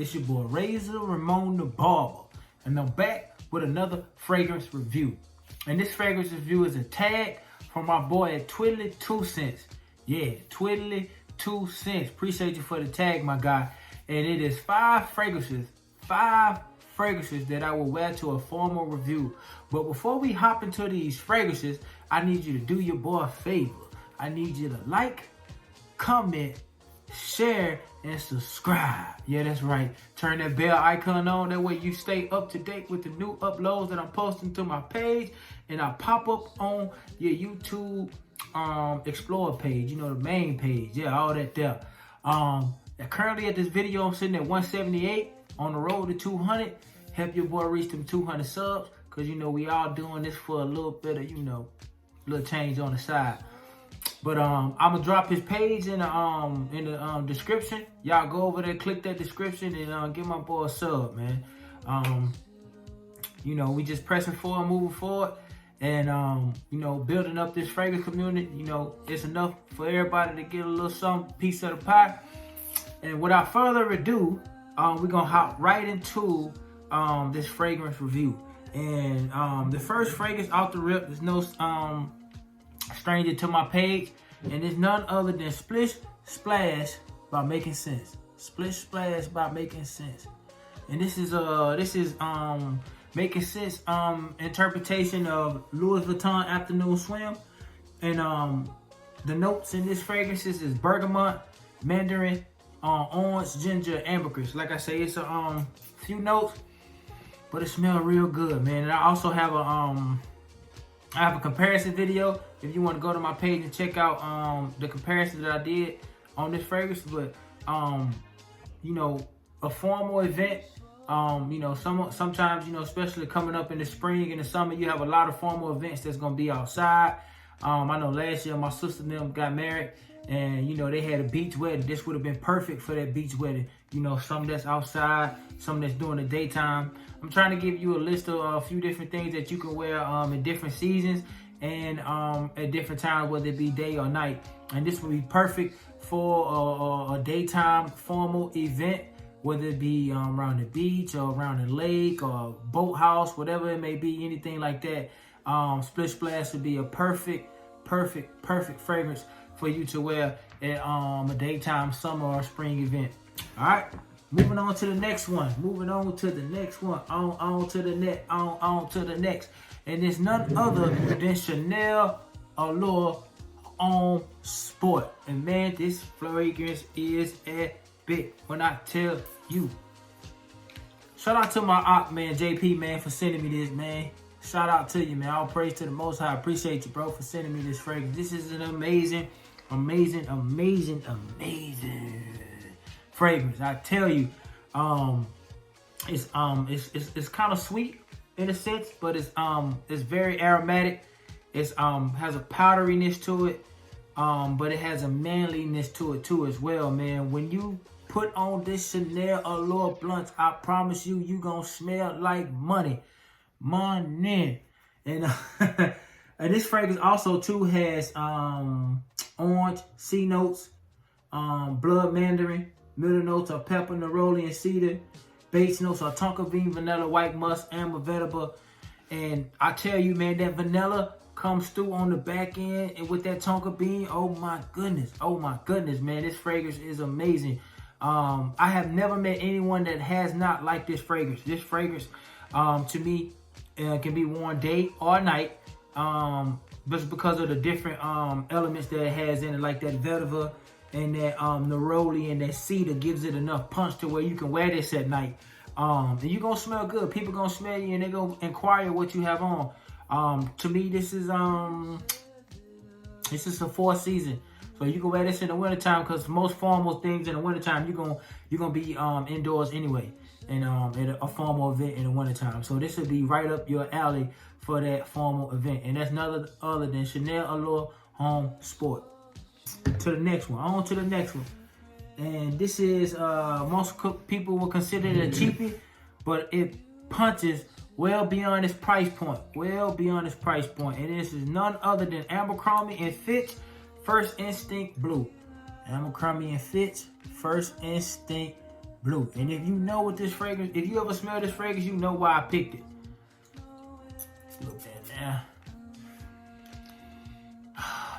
It's your boy Razor Ramon the Barber, and I'm back with another fragrance review. And this fragrance review is a tag from my boy at Twiddly 2 Cents. Yeah, Twiddly 2 Cents. Appreciate you for the tag, my guy. And it is five fragrances that I will wear to a formal review. But before we hop into these fragrances, I need you to do your boy a favor. I need you to like, comment, share, and subscribe. Yeah, that's right. Turn that bell icon on. That way you stay up to date with the new uploads that I'm posting to my page. And I pop up on your YouTube Explorer page. You know, the main page. Yeah, all that there. Currently at this video, I'm sitting at 178 on the road to 200. Help your boy reach them 200 subs. Because, you know, we all doing this for a little bit of, you know, little change on the side. But I'm gonna drop his page in the description. Y'all go over there, click that description, and give my boy a sub, man. You know, we just pressing forward, moving forward, and you know, building up this fragrance community. You know, it's enough for everybody to get a little some piece of the pie. And without further ado, we're gonna hop right into this fragrance review. And the first fragrance out the rip is no stranger to my page, and it's none other than Splish Splash by Making Sense. Splish Splash by Making Sense. And this is Making Sense interpretation of Louis Vuitton Afternoon Swim. And the notes in this fragrances is bergamot, mandarin, orange, ginger, ambergris. Like I say, it's a few notes, but it smells real good, man. And I also have a comparison video if you want to go to my page and check out the comparison that I did on this fragrance. But you know, a formal event, you know, sometimes, you know, especially coming up in the spring and the summer, you have a lot of formal events that's gonna be outside. I know last year my sister and them got married, and you know, they had a beach wedding. This would have been perfect for that beach wedding. You know, some that's outside, some that's during the daytime. I'm trying to give you a list of a few different things that you can wear in different seasons and at different times, whether it be day or night. And this would be perfect for a daytime formal event, whether it be around the beach or around the lake or boathouse, whatever it may be, anything like that. Splish Splash would be a perfect fragrance for you to wear at a daytime, summer, or spring event. All right. Moving on to the next one. On to the next. And it's none other than Chanel Allure on Sport. And man, this fragrance is epic when I tell you. Shout out to my op, man, JP, man, for sending me this, man. Shout out to you, man. All praise to the Most High. I appreciate you, bro, for sending me this fragrance. This is an amazing fragrance. I tell you, it's kind of sweet in a sense, but it's very aromatic. It's has a powderiness to it, but it has a manliness to it too as well, man. When you put on this Chanel Allure blunt, I promise you, you gonna smell like money. And and this fragrance also too has orange, C notes, blood mandarin. Middle notes are pepper, neroli, and cedar. Base notes are tonka bean, vanilla, white musk, amber, vetiver. And I tell you, man, that vanilla comes through on the back end, and with that tonka bean, oh my goodness, man, this fragrance is amazing. I have never met anyone that has not liked this fragrance. This fragrance, to me, can be worn day or night, just because of the different elements that it has in it, like that vetiver and that neroli and that cedar gives it enough punch to where you can wear this at night. And you're gonna smell good. People gonna smell you and they're gonna inquire what you have on. To me, this is a 4th season. So you can wear this in the wintertime, because most formal things in the wintertime, you're gonna be indoors anyway, and at a formal event in the wintertime. So this would be right up your alley for that formal event. And that's none other than Chanel Allure Home Sport. To the next one. On to the next one. And this is, most people will consider it a cheapie, but it punches well beyond its price point. And this is none other than Abercrombie Fitch First Instinct Blue. Abercrombie Fitch First Instinct blue. And if you know what this fragrance, if you ever smell this fragrance, you know why I picked it. Let's look at that now.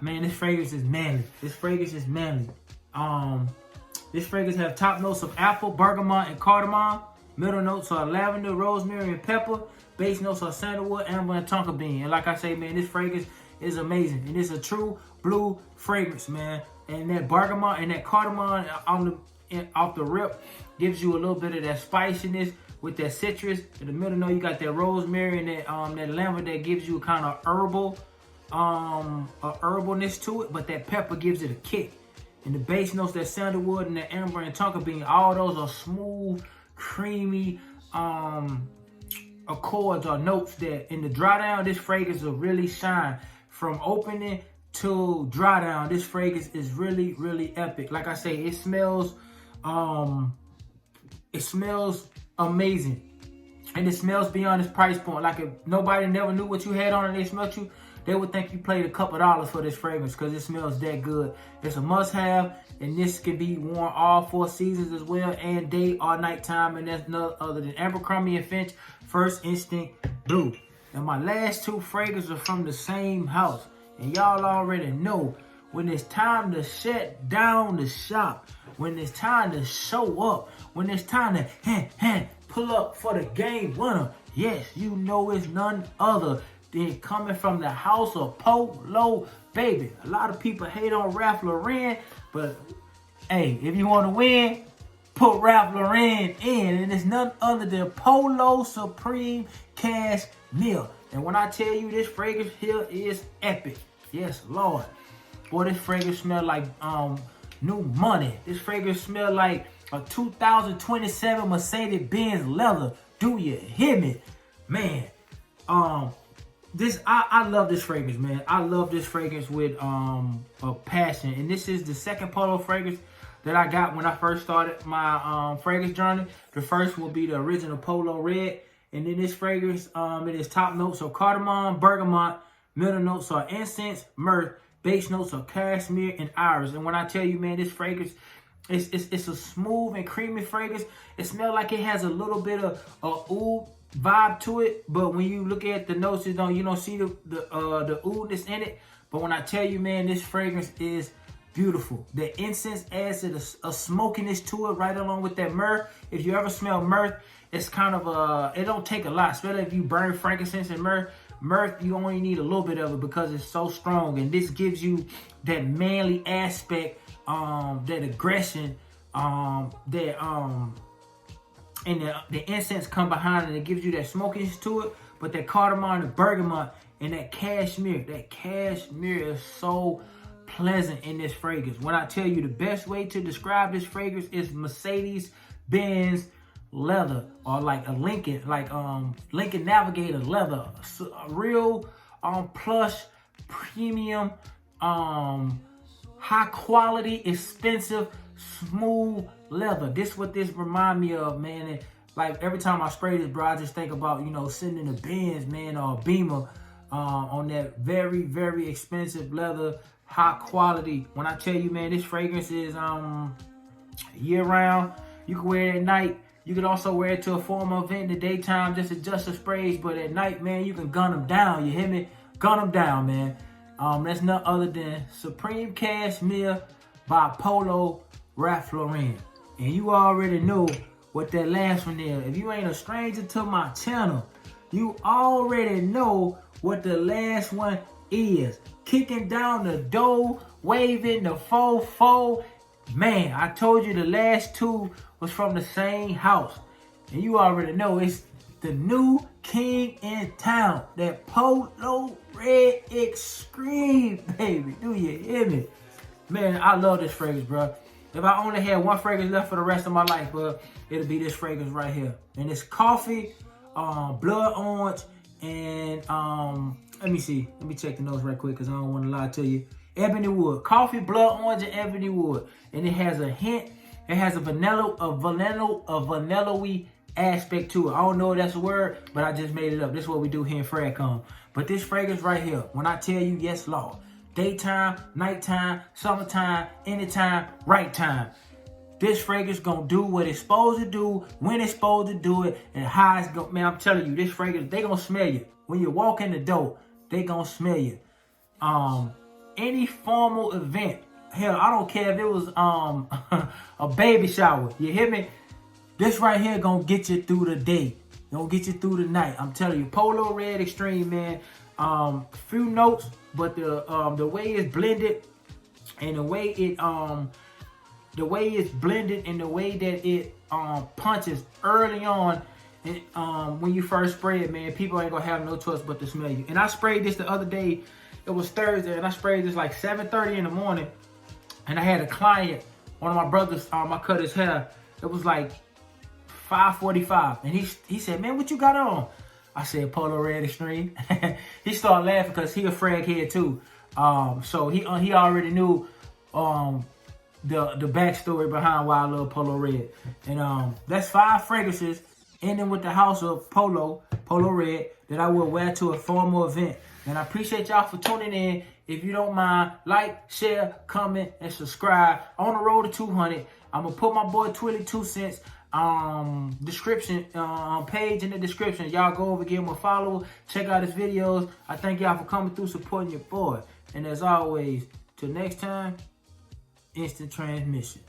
Man, this fragrance is manly. This fragrance is manly. This fragrance have top notes of apple, bergamot, and cardamom. Middle notes are lavender, rosemary, and pepper. Base notes are sandalwood, amber, and tonka bean. And like I say, man, this fragrance is amazing. And it's a true blue fragrance, man. And that bergamot and that cardamom off the rip gives you a little bit of that spiciness with that citrus. In the middle note, you got that rosemary and that lavender that gives you kind of herbal, herbalness to it. But that pepper gives it a kick. And the base notes, that sandalwood and that amber and tonka bean, all those are smooth, creamy accords or notes that in the dry down, this fragrance will really shine. From opening to dry down, this fragrance is really, really epic. Like I say, it smells amazing. And it smells beyond its price point. Like if nobody never knew what you had on and they smelled you, they would think you paid a couple dollars for this fragrance because it smells that good. It's a must-have, and this can be worn all 4 seasons as well, and day or nighttime, and that's none other than Abercrombie Fitch First Instinct Blue. And my last 2 fragrances are from the same house, and y'all already know when it's time to shut down the shop, when it's time to show up, when it's time to pull up for the game winner. Yes, you know it's none other than coming from the house of Polo, baby. A lot of people hate on Ralph Lauren, but hey, if you want to win, put Ralph Lauren in, and it's none other than Polo Supreme Cashmere. And when I tell you this fragrance here is epic, yes, Lord. Boy, this fragrance smell like new money. This fragrance smell like a 2027 Mercedes-Benz leather. Do you hear me? Man, I love this fragrance, man. I love this fragrance with a passion. And this is the second Polo fragrance that I got when I first started my fragrance journey. The first will be the original Polo Red. And then this fragrance, it is top notes are cardamom, bergamot. Middle notes are incense, myrrh. Base notes are cashmere and iris. And when I tell you, man, this fragrance, it's a smooth and creamy fragrance. It smells like it has a little bit of oud vibe to it, but when you look at the notes, you don't see the oudness in it. But when I tell you, man, this fragrance is beautiful. The incense adds a smokiness to it right along with that myrrh. If you ever smell myrrh, it's kind of it don't take a lot, especially if you burn frankincense and myrrh. Myrrh, you only need a little bit of it because it's so strong, and this gives you that manly aspect, that aggression, and the incense come behind it. It gives you that smokiness to it, but that cardamom and bergamot and that cashmere is so pleasant in this fragrance. When I tell you the best way to describe this fragrance is Mercedes-Benz leather, or like a Lincoln, Lincoln Navigator leather, a real plush, premium, high quality, expensive, smooth leather. This what this remind me of, man. And like every time I spray this, bro, I just think about, sitting in a Benz, man, or a Beamer, on that very, very expensive leather, high quality. When I tell you, man, this fragrance is year round. You can wear it at night. You can also wear it to a formal event in the daytime, just adjust the sprays. But at night, man, you can gun them down. You hear me? Gun them down, man. That's none other than Supreme Cashmere by Polo Ralph Lauren. And you already know what that last one is. If you ain't a stranger to my channel, you already know what the last one is. Kicking down the door, waving the fofo. Man, I told you the last 2 was from the same house. And you already know it's the new king in town. That Polo Red Extreme, baby. Do you hear me? Man, I love this fragrance, bro. If I only had one fragrance left for the rest of my life, bro, it'll be this fragrance right here. And it's coffee, blood orange, and let me see. Let me check the notes right quick because I don't want to lie to you. Ebony wood, coffee, blood orange, and ebony wood. And it has a hint. It has a vanilla-y aspect to it. I don't know if that's a word, but I just made it up. This is what we do here in Fragcom. But this fragrance right here, when I tell you, yes, Lord. Daytime, nighttime, summertime, anytime, right time. This fragrance gonna do what it's supposed to do, when it's supposed to do it, and how it's gonna, man, I'm telling you, this fragrance, they gonna smell you. When you walk in the door, they gonna smell you. Any formal event, hell, I don't care if it was a baby shower, you hear me? This right here gonna get you through the day. Gonna get you through the night. I'm telling you, Polo Red Extreme, man. Few notes, but the way it's blended and the way it's blended and the way that it punches early on, when you first spray it, man, people ain't gonna have no choice but to smell you. And I sprayed this the other day. It was Thursday, and I sprayed this like 7:30 in the morning. And I had a client, one of my brothers, I cut his hair. It was like 5:45, and he said, "Man, what you got on?" I said, "Polo Red Extreme." He started laughing because he a frag head too. So he already knew the backstory behind why I love Polo Red. And that's 5 fragrances, ending with the house of Polo Red, that I will wear to a formal event. And I appreciate y'all for tuning in. If you don't mind, like, share, comment, and subscribe. On the road to 200. I'm gonna put my boy Twilly 2 cents description page in the description. Y'all go over, give him a follow, check out his videos. I thank y'all for coming through, supporting your boy. And as always, till next time, instant transmission.